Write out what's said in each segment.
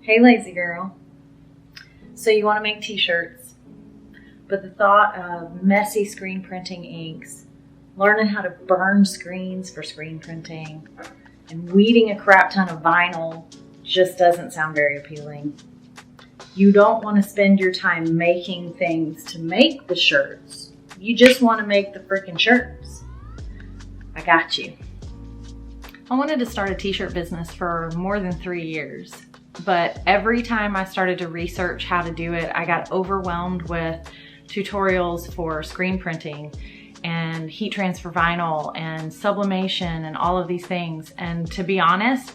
Hey, lazy girl. So you want to make t-shirts, but the thought of messy screen printing inks, learning how to burn screens for screen printing, and weeding a crap ton of vinyl just doesn't sound very appealing. You don't want to spend your time making things to make the shirts. You just want to make the freaking shirts. I got you. I wanted to start a t-shirt business for more than 3 years, but every time I started to research how to do it, I got overwhelmed with tutorials for screen printing and heat transfer vinyl and sublimation and all of these things. And to be honest,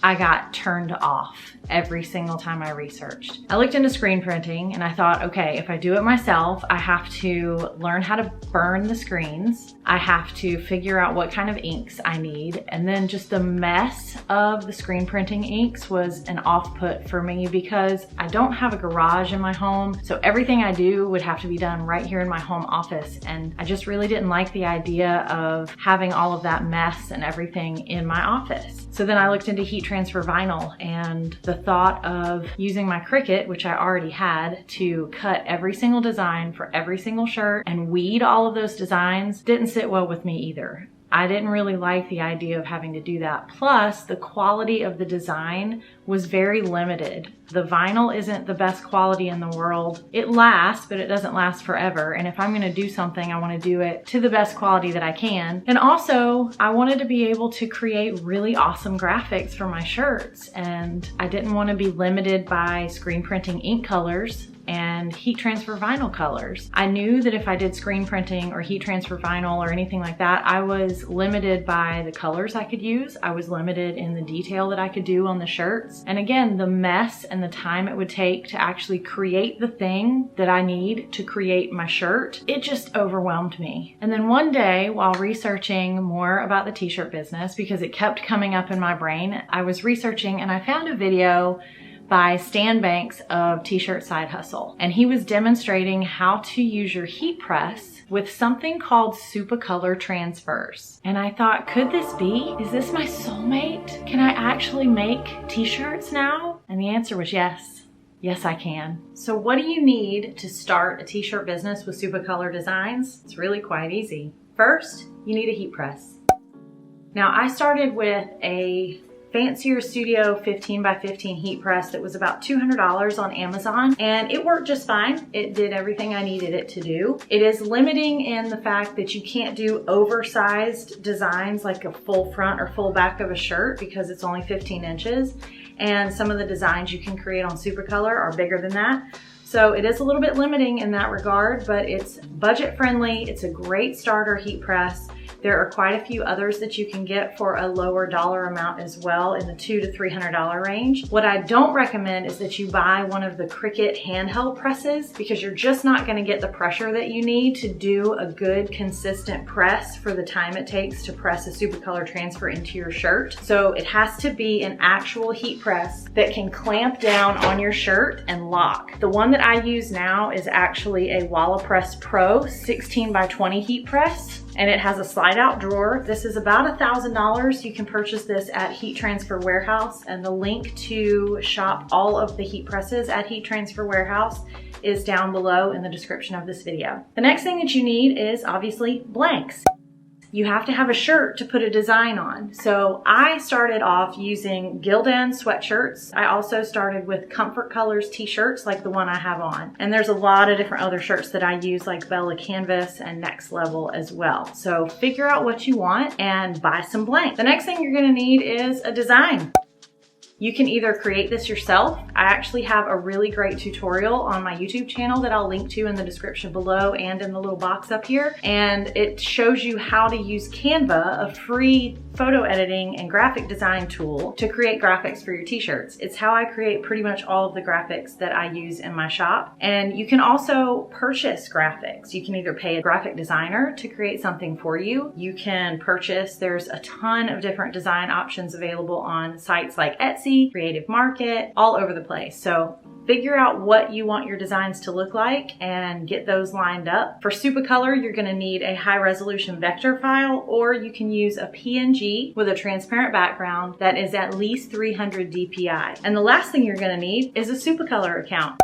I got turned off every single time I researched. I looked into screen printing and I thought, okay, if I do it myself, I have to learn how to burn the screens. I have to figure out what kind of inks I need. And then just the mess of the screen printing inks was an off-put for me because I don't have a garage in my home. So everything I do would have to be done right here in my home office. And I just really didn't like the idea of having all of that mess and everything in my office. So then I looked into heat transfer vinyl, and the thought of using my Cricut, which I already had, to cut every single design for every single shirt and weed all of those designs didn't sit well with me either. I didn't really like the idea of having to do that. Plus, the quality of the design was very limited. The vinyl isn't the best quality in the world. It lasts, but it doesn't last forever. And if I'm gonna do something, I wanna do it to the best quality that I can. And also, I wanted to be able to create really awesome graphics for my shirts. And I didn't wanna be limited by screen printing ink colors and heat transfer vinyl colors. I knew that if I did screen printing or heat transfer vinyl or anything like that, I was limited by the colors I could use. I was limited in the detail that I could do on the shirts. And again, the mess and the time it would take to actually create the thing that I need to create my shirt, it just overwhelmed me. And then one day, while researching more about the t-shirt business, because it kept coming up in my brain, I was researching and I found a video by Stan Banks of T-Shirt Side Hustle. And he was demonstrating how to use your heat press with something called Supacolor transfers. And I thought, could this be? Is this my soulmate? Can I actually make t-shirts now? And the answer was yes. Yes, I can. So what do you need to start a t-shirt business with Supacolor designs? It's really quite easy. First, you need a heat press. Now, I started with a fancier Studio 15 by 15 heat press that was about $200 on Amazon, and it worked just fine. It did everything I needed it to do. It is limiting in the fact that you can't do oversized designs like a full front or full back of a shirt because it's only 15 inches. And some of the designs you can create on Supacolor are bigger than that. So it is a little bit limiting in that regard, but it's budget friendly. It's a great starter heat press. There are quite a few others that you can get for a lower dollar amount as well, in the $200 to $300 range. What I don't recommend is that you buy one of the Cricut handheld presses because you're just not gonna get the pressure that you need to do a good consistent press for the time it takes to press a Supacolor transfer into your shirt. So it has to be an actual heat press that can clamp down on your shirt and lock. The one that I use now is actually a Wallapress Pro 16 by 20 heat press. And it has a slide out drawer. This is about $1,000. You can purchase this at Heat Transfer Warehouse, and the link to shop all of the heat presses at Heat Transfer Warehouse is down below in the description of this video. The next thing that you need is obviously blanks. You have to have a shirt to put a design on. So I started off using Gildan sweatshirts. I also started with Comfort Colors t-shirts like the one I have on. And there's a lot of different other shirts that I use like Bella Canvas and Next Level as well. So figure out what you want and buy some blank. The next thing you're gonna need is a design. You can either create this yourself. I actually have a really great tutorial on my YouTube channel that I'll link to in the description below and in the little box up here. And it shows you how to use Canva, a free photo editing and graphic design tool, to create graphics for your t-shirts. It's how I create pretty much all of the graphics that I use in my shop. And you can also purchase graphics. You can either pay a graphic designer to create something for you. You can purchase, there's a ton of different design options available on sites like Etsy Etsy, Creative Market, all over the place. So figure out what you want your designs to look like and get those lined up. For Supacolor, you're gonna need a high resolution vector file, or you can use a PNG with a transparent background that is at least 300 DPI. And the last thing you're gonna need is a Supacolor account.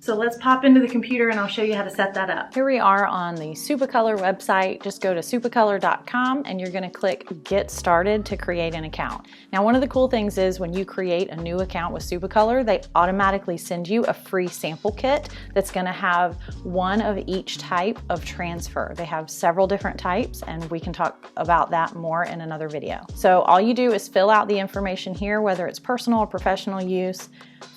So let's pop into the computer and I'll show you how to set that up. Here we are on the Supacolor website. Just go to supacolor.com and you're gonna click Get Started to create an account. Now, one of the cool things is when you create a new account with Supacolor, they automatically send you a free sample kit that's gonna have one of each type of transfer. They have several different types and we can talk about that more in another video. So all you do is fill out the information here, whether it's personal or professional use.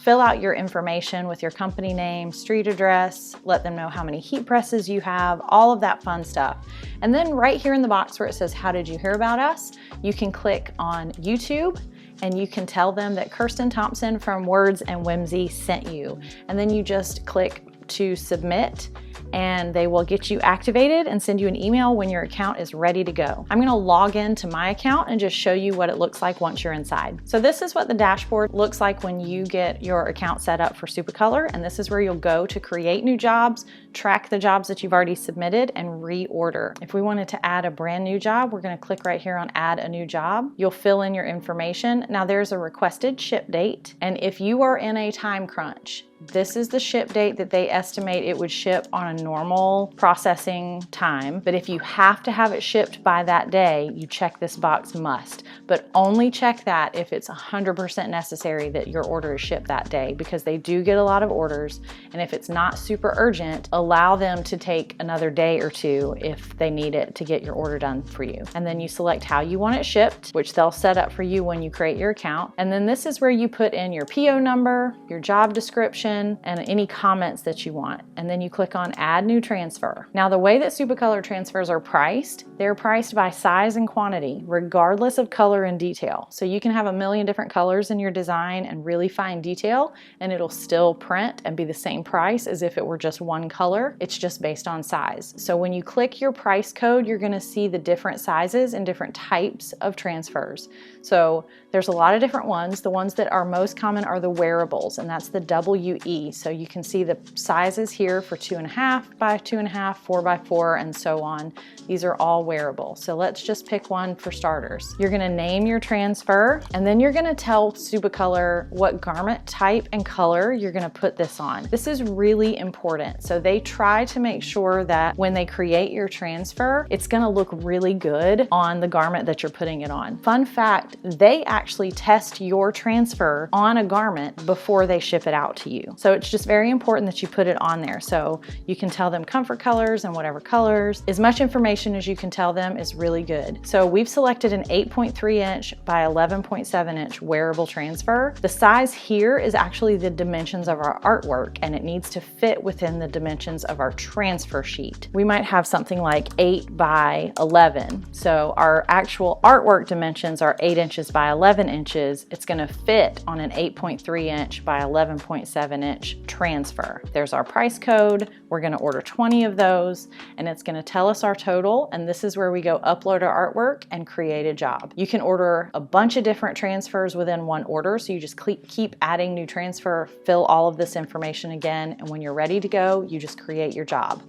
Fill out your information with your company name, street address, let them know how many heat presses you have, all of that fun stuff. And then right here in the box where it says, how did you hear about us? You can click on YouTube and you can tell them that Kirsten Thompson from Words and Whimsy sent you. And then you just click to submit and they will get you activated and send you an email when your account is ready to go. I'm gonna log into my account and just show you what it looks like once you're inside. So this is what the dashboard looks like when you get your account set up for Supacolor, and this is where you'll go to create new jobs, track the jobs that you've already submitted, and reorder. If we wanted to add a brand new job, we're gonna click right here on Add a New Job. You'll fill in your information. Now there's a requested ship date, and if you are in a time crunch, this is the ship date that they estimate it would ship on a normal processing time. But if you have to have it shipped by that day, you check this box must. But only check that if it's 100% necessary that your order is shipped that day, because they do get a lot of orders. And if it's not super urgent, allow them to take another day or two if they need it to get your order done for you. And then you select how you want it shipped, which they'll set up for you when you create your account. And then this is where you put in your PO number, your job description, and any comments that you want. And then you click on Add New Transfer. Now the way that Supacolor transfers are priced, they're priced by size and quantity, regardless of color and detail. So you can have a million different colors in your design and really fine detail, and it'll still print and be the same price as if it were just one color. It's just based on size. So when you click your price code, you're gonna see the different sizes and different types of transfers. So there's a lot of different ones. The ones that are most common are the wearables, and that's the WE. So you can see the sizes here for 2.5 by 2.5, 4 by 4, and so on. These are all wearable. So let's just pick one for starters. You're gonna name your transfer, and then you're gonna tell Supacolor what garment type and color you're gonna put this on. This is really important. So they try to make sure that when they create your transfer, it's gonna look really good on the garment that you're putting it on. Fun fact, they actually test your transfer on a garment before they ship it out to you. So it's just very important that you put it on there. So you can tell them comfort colors and whatever colors. As much information as you can tell them is really good. So we've selected an 8.3 inch by 11.7 inch wearable transfer. The size here is actually the dimensions of our artwork, and it needs to fit within the dimensions of our transfer sheet. We might have something like 8 by 11. So our actual artwork dimensions are 8 inches by 11 inches. It's gonna fit on an 8.3 inch by 11.7 inch transfer. There's our price code. We're gonna order 20 of those, and it's gonna tell us our total, and this is where we go upload our artwork and create a job. You can order a bunch of different transfers within one order, so you just keep adding new transfer, fill all of this information again, and when you're ready to go, you just create your job.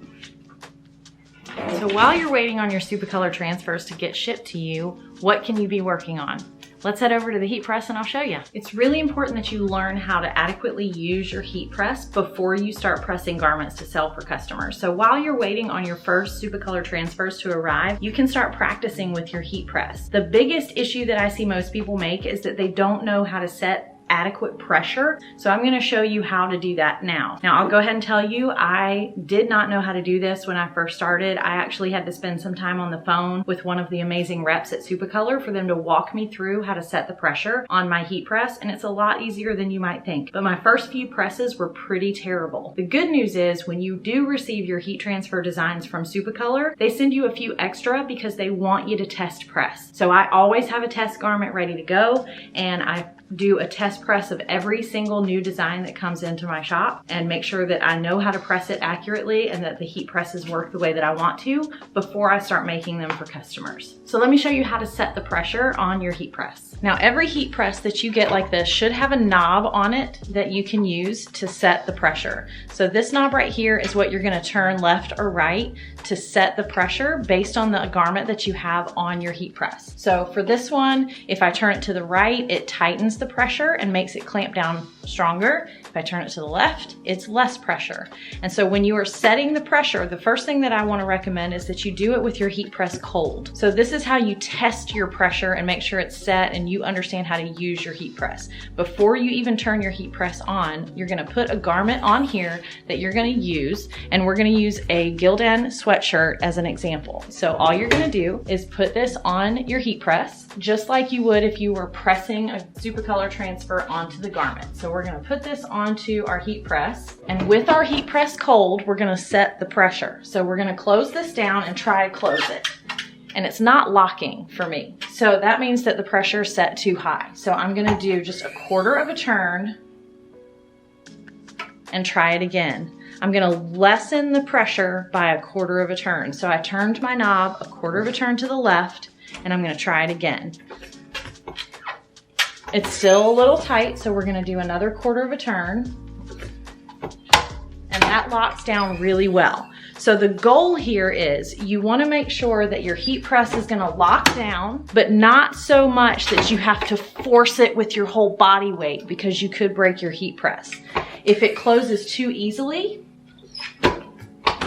So while you're waiting on your Supacolor transfers to get shipped to you, what can you be working on? Let's head over to the heat press and I'll show you. It's really important that you learn how to adequately use your heat press before you start pressing garments to sell for customers. So while you're waiting on your first Supacolor transfers to arrive, you can start practicing with your heat press. The biggest issue that I see most people make is that they don't know how to set adequate pressure. So I'm gonna show you how to do that now. Now I'll go ahead and tell you, I did not know how to do this when I first started. I actually had to spend some time on the phone with one of the amazing reps at Supacolor for them to walk me through how to set the pressure on my heat press, and it's a lot easier than you might think. But my first few presses were pretty terrible. The good news is when you do receive your heat transfer designs from Supacolor, they send you a few extra because they want you to test press. So I always have a test garment ready to go, and I do a test test press of every single new design that comes into my shop and make sure that I know how to press it accurately and that the heat presses work the way that I want to before I start making them for customers. So let me show you how to set the pressure on your heat press. Now, every heat press that you get like this should have a knob on it that you can use to set the pressure. So this knob right here is what you're gonna turn left or right to set the pressure based on the garment that you have on your heat press. So for this one, if I turn it to the right, it tightens the pressure and makes it clamp down stronger. If I turn it to the left, it's less pressure. And so when you are setting the pressure, the first thing that I want to recommend is that you do it with your heat press cold. So this is how you test your pressure and make sure it's set and you understand how to use your heat press. Before you even turn your heat press on, you're going to put a garment on here that you're going to use, and we're going to use a Gildan sweatshirt as an example. So all you're going to do is put this on your heat press, just like you would if you were pressing a Supacolor transfer onto the garment. So we're going to put this onto our heat press, and with our heat press cold, we're going to set the pressure. So we're going to close this down and try to close it. And it's not locking for me. So that means that the pressure is set too high. So I'm going to do just a quarter of a turn and try it again. I'm going to lessen the pressure by a quarter of a turn. So I turned my knob a quarter of a turn to the left, and I'm going to try it again. It's still a little tight, so we're going to do another quarter of a turn, and that locks down really well. So the goal here is you want to make sure that your heat press is going to lock down, but not so much that you have to force it with your whole body weight, because you could break your heat press. If it closes too easily,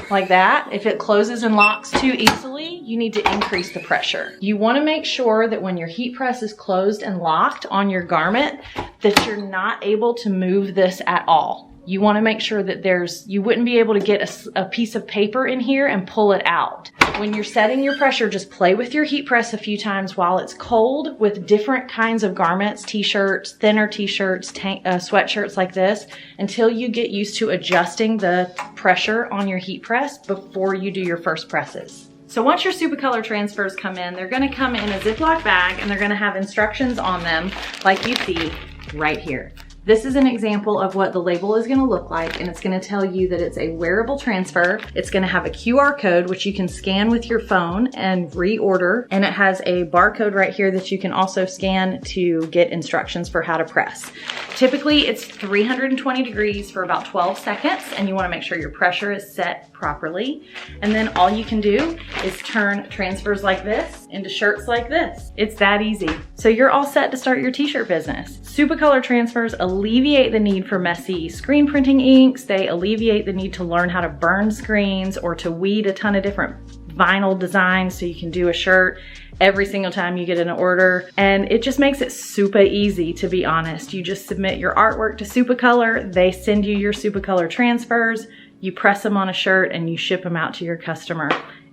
like that, if it closes and locks too easily, you need to increase the pressure. You want to make sure that when your heat press is closed and locked on your garment, that you're not able to move this at all. You want to make sure that you wouldn't be able to get a piece of paper in here and pull it out. When you're setting your pressure, just play with your heat press a few times while it's cold with different kinds of garments, t-shirts, thinner t-shirts, sweatshirts like this, until you get used to adjusting the pressure on your heat press before you do your first presses. So once your Supacolor transfers come in, they're going to come in a Ziploc bag, and they're going to have instructions on them like you see right here. This is an example of what the label is going to look like, and it's going to tell you that it's a wearable transfer. It's going to have a QR code which you can scan with your phone and reorder, and it has a barcode right here that you can also scan to get instructions for how to press. Typically it's 320 degrees for about 12 seconds, and you want to make sure your pressure is set properly. And then all you can do is turn transfers like this into shirts like this. It's that easy. So you're all set to start your t-shirt business. Supacolor transfers alleviate the need for messy screen printing inks. They alleviate the need to learn how to burn screens or to weed a ton of different vinyl designs so you can do a shirt every single time you get an order. And it just makes it super easy, to be honest. You just submit your artwork to Supacolor, they send you your Supacolor transfers, you press them on a shirt, and you ship them out to your customer.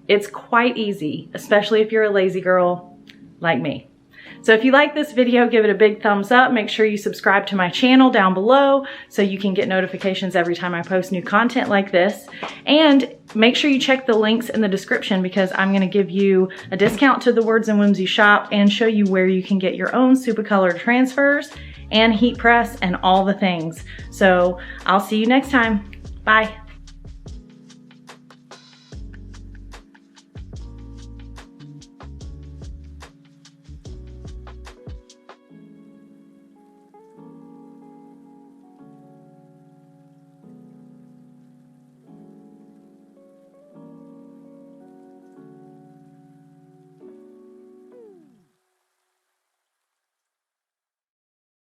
It's quite easy, especially if you're a lazy girl like me. So if you like this video, give it a big thumbs up. Make sure you subscribe to my channel down below so you can get notifications every time I post new content like this. And make sure you check the links in the description, because I'm going to give you a discount to the Words and Whimsy shop and show you where you can get your own Supacolor transfers and heat press and all the things. So I'll see you next time. Bye.